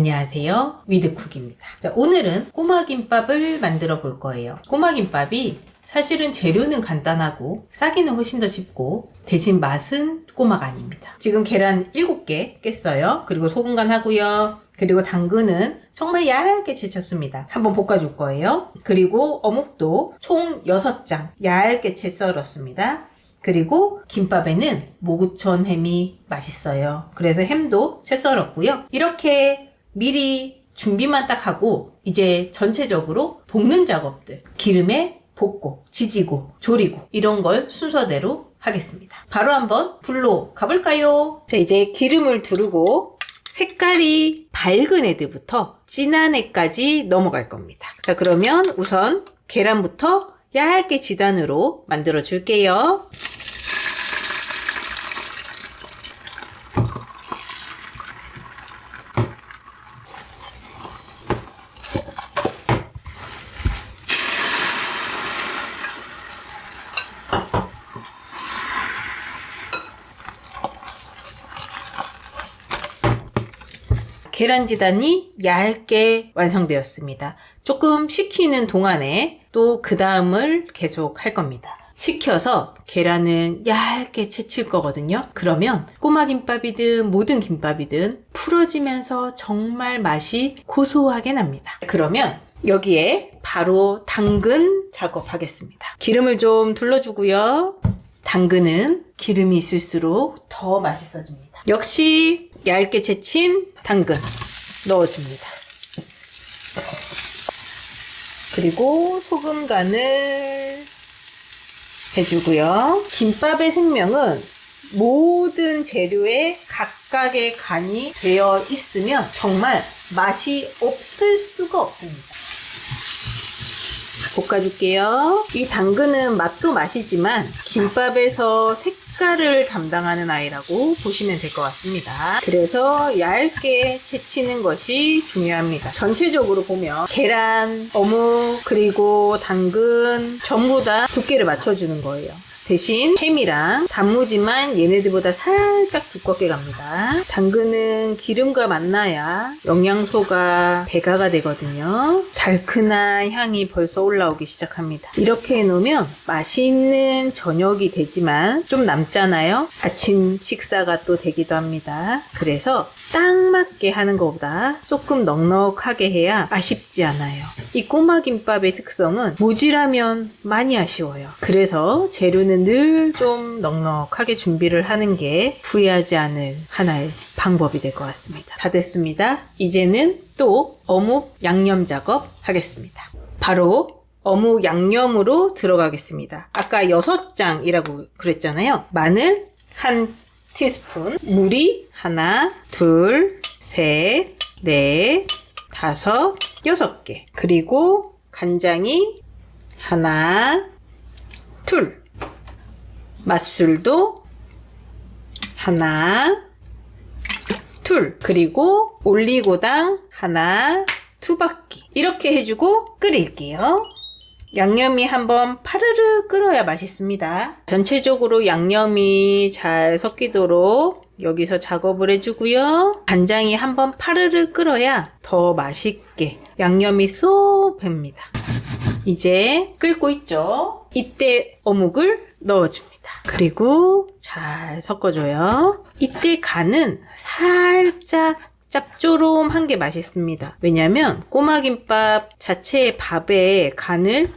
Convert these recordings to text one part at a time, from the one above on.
안녕하세요, 위드쿡입니다. 자, 오늘은 꼬마김밥을 만들어 볼 거예요. 꼬마김밥이 사실은 재료는 간단하고 싸기는 훨씬 더 쉽고 대신 맛은 꼬마가 아닙니다. 지금 계란 7개 깼어요. 그리고 소금 간 하고요. 그리고 당근은 정말 얇게 채쳤습니다. 한번 볶아줄 거예요. 그리고 어묵도 총 6장 얇게 채 썰었습니다. 그리고 김밥에는 모구천 햄이 맛있어요. 그래서 햄도 채 썰었고요. 이렇게 미리 준비만 딱 하고 이제 전체적으로 볶는 작업들, 기름에 볶고 지지고 조리고 이런 걸 순서대로 하겠습니다. 바로 한번 불로 가볼까요? 자, 이제 기름을 두르고 색깔이 밝은 애들부터 진한 애까지 넘어갈 겁니다. 자, 그러면 우선 계란부터 얇게 지단으로 만들어 줄게요. 계란 지단이 얇게 완성되었습니다. 조금 식히는 동안에 또 그 다음을 계속 할 겁니다. 식혀서 계란은 얇게 채칠 거거든요. 그러면 꼬마김밥이든 모든 김밥이든 풀어지면서 정말 맛이 고소하게 납니다. 그러면 여기에 바로 당근 작업하겠습니다. 기름을 좀 둘러주고요. 당근은 기름이 있을수록 더 맛있어집니다. 역시 얇게 채친 당근 넣어줍니다. 그리고 소금 간을 해주고요. 김밥의 생명은 모든 재료에 각각의 간이 되어 있으면 정말 맛이 없을 수가 없습니다. 볶아줄게요. 이 당근은 맛도 맛이지만 김밥에서 색깔을 담당하는 아이라고 보시면 될 것 같습니다. 그래서 얇게 채치는 것이 중요합니다. 전체적으로 보면 계란, 어묵, 그리고 당근 전부 다 두께를 맞춰주는 거예요. 대신 햄이랑 단무지만 얘네들보다 살짝 두껍게 갑니다. 당근은 기름과 만나야 영양소가 배가가 되거든요. 달큰한 향이 벌써 올라오기 시작합니다. 이렇게 해놓으면 맛있는 저녁이 되지만 좀 남잖아요. 아침 식사가 또 되기도 합니다. 그래서 딱 맞게 하는 것보다 조금 넉넉하게 해야 아쉽지 않아요. 이 꼬마김밥의 특성은 모질하면 많이 아쉬워요. 그래서 재료는 늘 좀 넉넉하게 준비를 하는 게 후회하지 않을 하나의 방법이 될 것 같습니다. 다 됐습니다. 이제는 또 어묵 양념 작업 하겠습니다. 바로 어묵 양념으로 들어가겠습니다. 아까 6장이라고 그랬잖아요. 마늘 1티스푼, 물이 하나, 둘, 셋, 넷, 다섯, 6개. 그리고 간장이 하나, 둘. 맛술도 하나, 둘. 그리고 올리고당 하나, 2바퀴. 이렇게 해주고 끓일게요. 양념이 한번 파르르 끓어야 맛있습니다. 전체적으로 양념이 잘 섞이도록 여기서 작업을 해주고요. 간장이 한번 파르르 끓어야 더 맛있게 양념이 쏙 뱄니다. 이제 끓고 있죠? 이때 어묵을 넣어줍니다. 그리고 잘 섞어줘요. 이때 간은 살짝 짭조름한 게 맛있습니다. 왜냐면 꼬마김밥 자체의 밥에 간을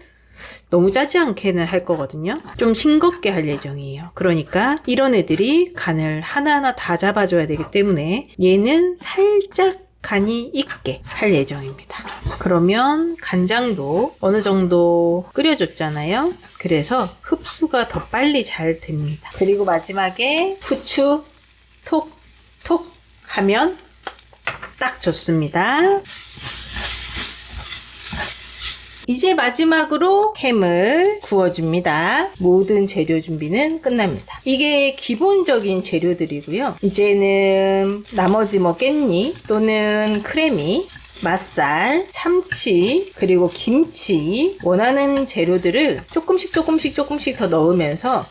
너무 짜지 않게는 할 거거든요. 좀 싱겁게 할 예정이에요. 그러니까 이런 애들이 간을 하나하나 다 잡아줘야 되기 때문에 얘는 살짝 간이 있게 할 예정입니다. 그러면 간장도 어느 정도 끓여줬잖아요. 그래서 흡수가 더 빨리 잘 됩니다. 그리고 마지막에 후추 톡톡 하면 딱 좋습니다. 이제 마지막으로 햄을 구워줍니다. 모든 재료 준비는 끝납니다. 이게 기본적인 재료들이고요. 이제는 나머지 깻잎 또는 크래미, 맛살, 참치, 그리고 김치 원하는 재료들을 조금씩 더 넣으면서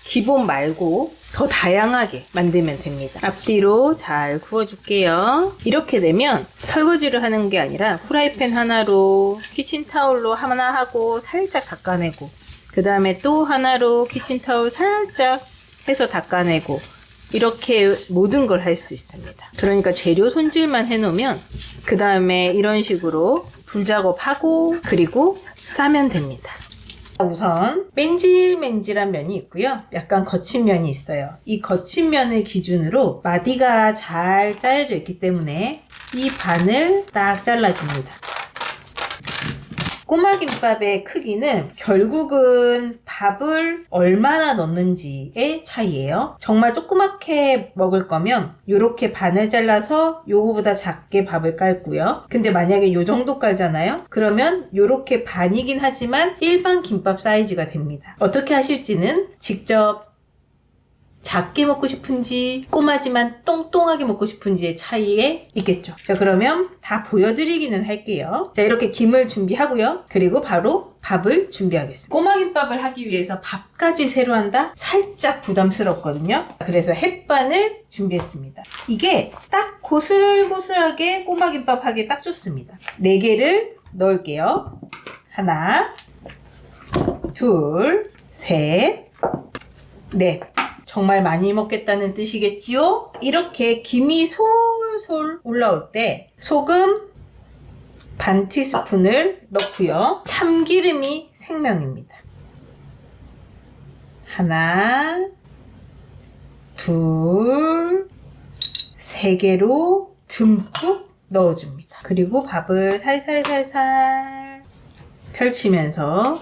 기본 말고 더 다양하게 만들면 됩니다. 앞뒤로 잘 구워줄게요. 이렇게 되면 설거지를 하는 게 아니라 후라이팬 하나로 키친타올로 하나 하고 살짝 닦아내고, 그 다음에 또 하나로 키친타올 살짝 해서 닦아내고, 이렇게 모든 걸 할 수 있습니다. 그러니까 재료 손질만 해놓으면 그 다음에 이런 식으로 불작업하고 그리고 싸면 됩니다. 우선 맨질맨질한 면이 있고요. 약간 거친 면이 있어요. 이 거친 면을 기준으로 마디가 잘 짜여져 있기 때문에 이 반을 딱 잘라줍니다. 꼬마김밥의 크기는 결국은 밥을 얼마나 넣는지의 차이예요. 정말 조그맣게 먹을 거면 이렇게 반을 잘라서 요거보다 작게 밥을 깔고요. 근데 만약에 요 정도 깔잖아요? 그러면 요렇게 반이긴 하지만 일반 김밥 사이즈가 됩니다. 어떻게 하실지는 직접 작게 먹고 싶은지 꼬마지만 똥똥하게 먹고 싶은지의 차이에 있겠죠. 자, 그러면 다 보여드리기는 할게요. 자, 이렇게 김을 준비하고요. 그리고 바로 밥을 준비하겠습니다. 꼬마김밥을 하기 위해서 밥까지 새로 한다? 살짝 부담스럽거든요. 그래서 햇반을 준비했습니다. 이게 딱 고슬고슬하게 꼬마김밥 하기에 딱 좋습니다. 4개를 넣을게요. 하나, 둘, 셋, 넷. 정말 많이 먹겠다는 뜻이겠지요? 이렇게 김이 솔솔 올라올 때 소금 반 티스푼을 넣고요. 참기름이 생명입니다. 하나, 둘, 3개로 듬뿍 넣어줍니다. 그리고 밥을 살살살살 펼치면서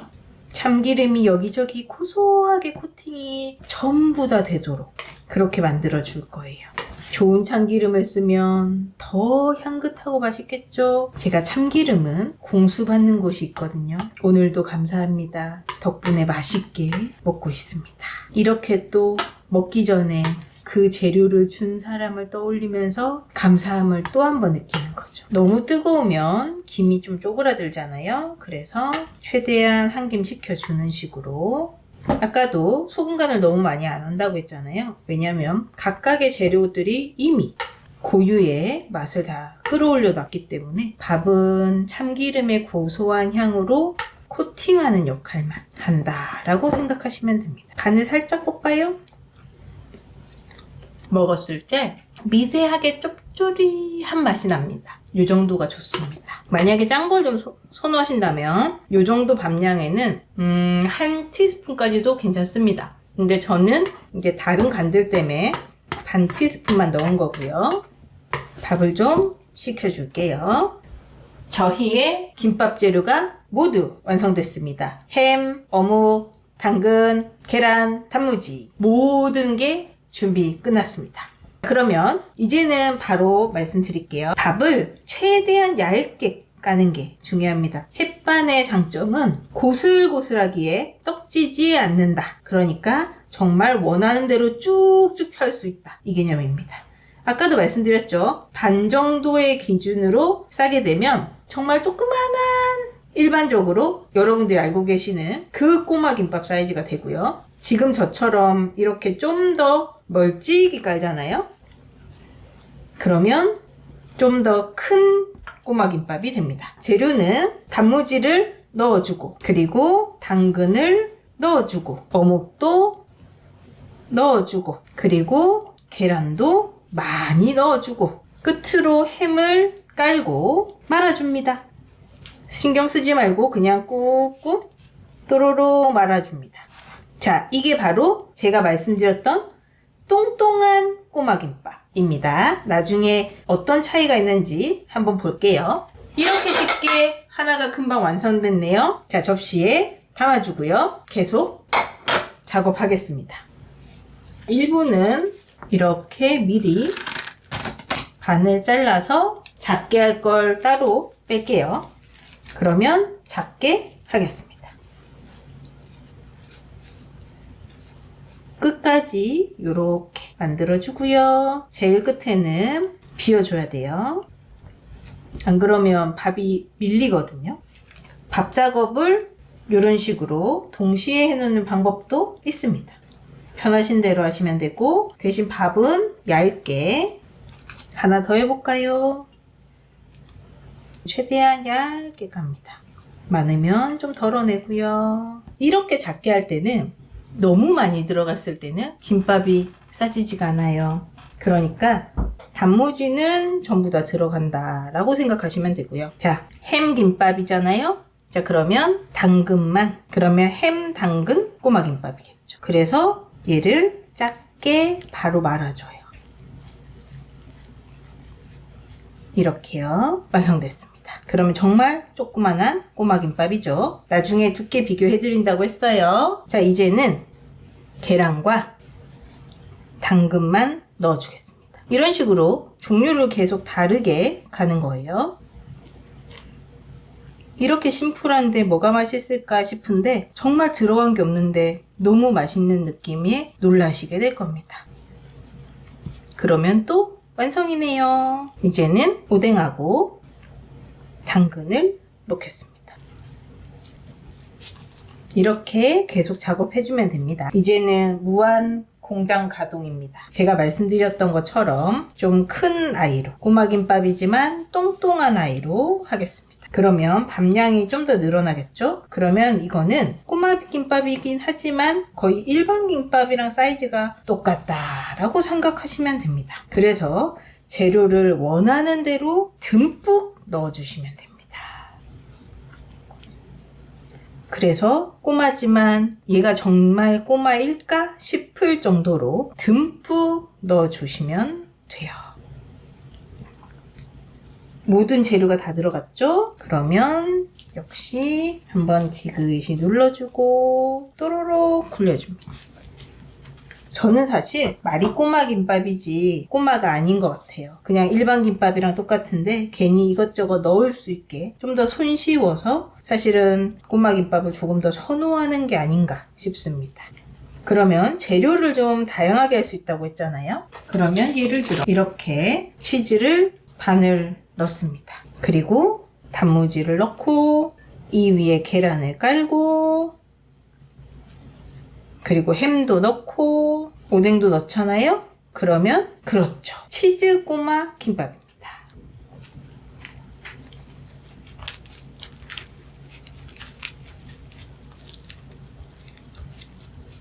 참기름이 여기저기 고소하게 코팅이 전부 다 되도록 그렇게 만들어 줄 거예요. 좋은 참기름을 쓰면 더 향긋하고 맛있겠죠? 제가 참기름은 공수받는 곳이 있거든요. 오늘도 감사합니다. 덕분에 맛있게 먹고 있습니다. 이렇게 또 먹기 전에 그 재료를 준 사람을 떠올리면서 감사함을 또 한 번 느끼는 거죠. 너무 뜨거우면 김이 좀 쪼그라들잖아요. 그래서 최대한 한 김 식혀주는 식으로. 아까도 소금 간을 너무 많이 안 한다고 했잖아요. 왜냐면 각각의 재료들이 이미 고유의 맛을 다 끌어올려 놨기 때문에 밥은 참기름의 고소한 향으로 코팅하는 역할만 한다라고 생각하시면 됩니다. 간을 살짝 볶아요. 먹었을 때 미세하게 쩝조리한 맛이 납니다. 이 정도가 좋습니다. 만약에 짠 걸 좀 선호하신다면 이 정도 밥량에는 한 티스푼까지도 괜찮습니다. 근데 저는 이게 다른 간들 때문에 반 티스푼만 넣은 거고요. 밥을 좀 식혀줄게요. 저희의 김밥 재료가 모두 완성됐습니다. 햄, 어묵, 당근, 계란, 단무지 모든 게 준비 끝났습니다. 그러면 이제는 바로 말씀드릴게요. 밥을 최대한 얇게 까는 게 중요합니다. 햇반의 장점은 고슬고슬하기에 떡지지 않는다. 그러니까 정말 원하는 대로 쭉쭉 펼 수 있다. 이 개념입니다. 아까도 말씀드렸죠. 반 정도의 기준으로 싸게 되면 정말 조그만한 일반적으로 여러분들이 알고 계시는 그 꼬마김밥 사이즈가 되고요. 지금 저처럼 이렇게 좀 더 멀찍이 깔잖아요. 그러면 좀 더 큰 꼬마김밥이 됩니다. 재료는 단무지를 넣어주고 그리고 당근을 넣어주고 어묵도 넣어주고 그리고 계란도 많이 넣어주고 끝으로 햄을 깔고 말아줍니다. 신경 쓰지 말고 그냥 꾹꾹 또로록 말아줍니다. 자, 이게 바로 제가 말씀드렸던 똥똥한 꼬마김밥입니다. 나중에 어떤 차이가 있는지 한번 볼게요. 이렇게 쉽게 하나가 금방 완성됐네요. 자, 접시에 담아주고요. 계속 작업하겠습니다. 1부는 이렇게 미리 반을 잘라서 작게 할 걸 따로 뺄게요. 그러면 작게 하겠습니다. 끝까지 이렇게 만들어주고요. 제일 끝에는 비워줘야 돼요. 안 그러면 밥이 밀리거든요. 밥 작업을 이런 식으로 동시에 해놓는 방법도 있습니다. 편하신 대로 하시면 되고, 대신 밥은 얇게. 하나 더 해볼까요? 최대한 얇게 갑니다. 많으면 좀 덜어내고요. 이렇게 작게 할 때는, 너무 많이 들어갔을 때는 김밥이 싸지지가 않아요. 그러니까 단무지는 전부 다 들어간다 라고 생각하시면 되고요. 자, 햄 김밥이잖아요. 자, 그러면 당근만, 그러면 햄 당근 꼬마 김밥이겠죠. 그래서 얘를 작게 바로 말아줘요. 이렇게요. 완성됐습니다. 그러면 정말 조그만한 꼬마 김밥이죠. 나중에 두께 비교해드린다고 했어요. 자, 이제는 계란과 당근만 넣어주겠습니다. 이런 식으로 종류를 계속 다르게 가는 거예요. 이렇게 심플한데 뭐가 맛있을까 싶은데 정말 들어간 게 없는데 너무 맛있는 느낌에 놀라시게 될 겁니다. 그러면 또 완성이네요. 이제는 오뎅하고 당근을 넣겠습니다. 이렇게 계속 작업해주면 됩니다. 이제는 무한 공장 가동입니다. 제가 말씀드렸던 것처럼 좀 큰 아이로, 꼬마 김밥이지만 똥똥한 아이로 하겠습니다. 그러면 밥량이 좀 더 늘어나겠죠? 그러면 이거는 꼬마 김밥이긴 하지만 거의 일반 김밥이랑 사이즈가 똑같다라고 생각하시면 됩니다. 그래서 재료를 원하는 대로 듬뿍 넣어주시면 됩니다. 그래서 꼬마지만 얘가 정말 꼬마일까 싶을 정도로 듬뿍 넣어주시면 돼요. 모든 재료가 다 들어갔죠? 그러면 역시 한번 지그시 눌러주고 또로록 굴려줍니다. 저는 사실 말이 꼬마 김밥이지 꼬마가 아닌 것 같아요. 그냥 일반 김밥이랑 똑같은데 괜히 이것저것 넣을 수 있게 좀 더 손쉬워서 사실은 꼬마 김밥을 조금 더 선호하는 게 아닌가 싶습니다. 그러면 재료를 좀 다양하게 할 수 있다고 했잖아요. 그러면 예를 들어 이렇게 치즈를 반을 넣습니다. 그리고 단무지를 넣고 이 위에 계란을 깔고 그리고 햄도 넣고 오뎅도 넣잖아요. 그러면 그렇죠. 치즈 꼬마 김밥입니다.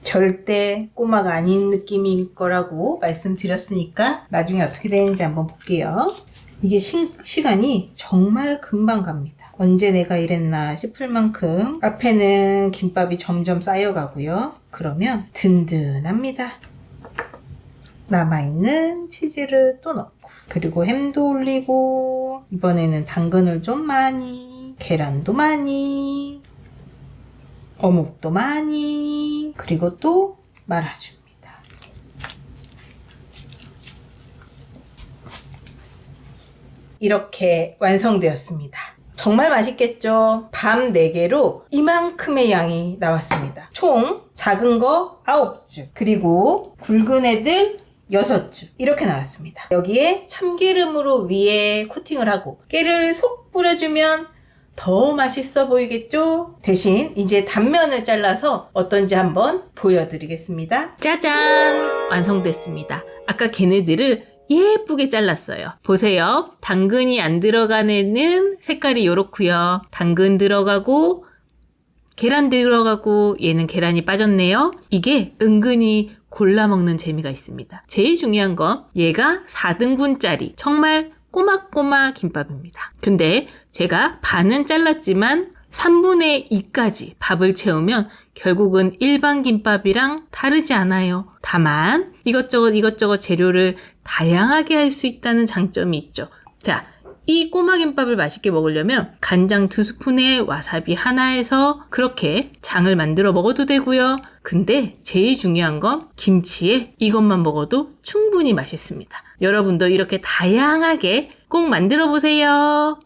절대 꼬마가 아닌 느낌일 거라고 말씀드렸으니까 나중에 어떻게 되는지 한번 볼게요. 이게 시간이 정말 금방 갑니다. 언제 내가 이랬나 싶을 만큼 앞에는 김밥이 점점 쌓여가고요. 그러면 든든합니다. 남아있는 치즈를 또 넣고 그리고 햄도 올리고 이번에는 당근을 좀 많이 계란도 많이 어묵도 많이 그리고 또 말아줍니다. 이렇게 완성되었습니다. 정말 맛있겠죠? 밥 4개로 이만큼의 양이 나왔습니다. 총 작은 거 9줄 그리고 굵은 애들 6줄 이렇게 나왔습니다. 여기에 참기름으로 위에 코팅을 하고 깨를 속 뿌려주면 더 맛있어 보이겠죠? 대신 이제 단면을 잘라서 어떤지 한번 보여드리겠습니다. 짜잔! 완성됐습니다. 아까 걔네들을 예쁘게 잘랐어요. 보세요. 당근이 안 들어간 애는 색깔이 요렇고요. 당근 들어가고 계란 들어가고 얘는 계란이 빠졌네요. 이게 은근히 골라 먹는 재미가 있습니다. 제일 중요한 건 얘가 4등분짜리 정말 꼬막꼬막 김밥입니다. 근데 제가 반은 잘랐지만 3분의 2까지 밥을 채우면 결국은 일반 김밥이랑 다르지 않아요. 다만 이것저것 재료를 다양하게 할 수 있다는 장점이 있죠. 자, 이 꼬마김밥을 맛있게 먹으려면 간장 2스푼에 와사비 하나에서 그렇게 장을 만들어 먹어도 되고요. 근데 제일 중요한 건 김치에 이것만 먹어도 충분히 맛있습니다. 여러분도 이렇게 다양하게 꼭 만들어 보세요.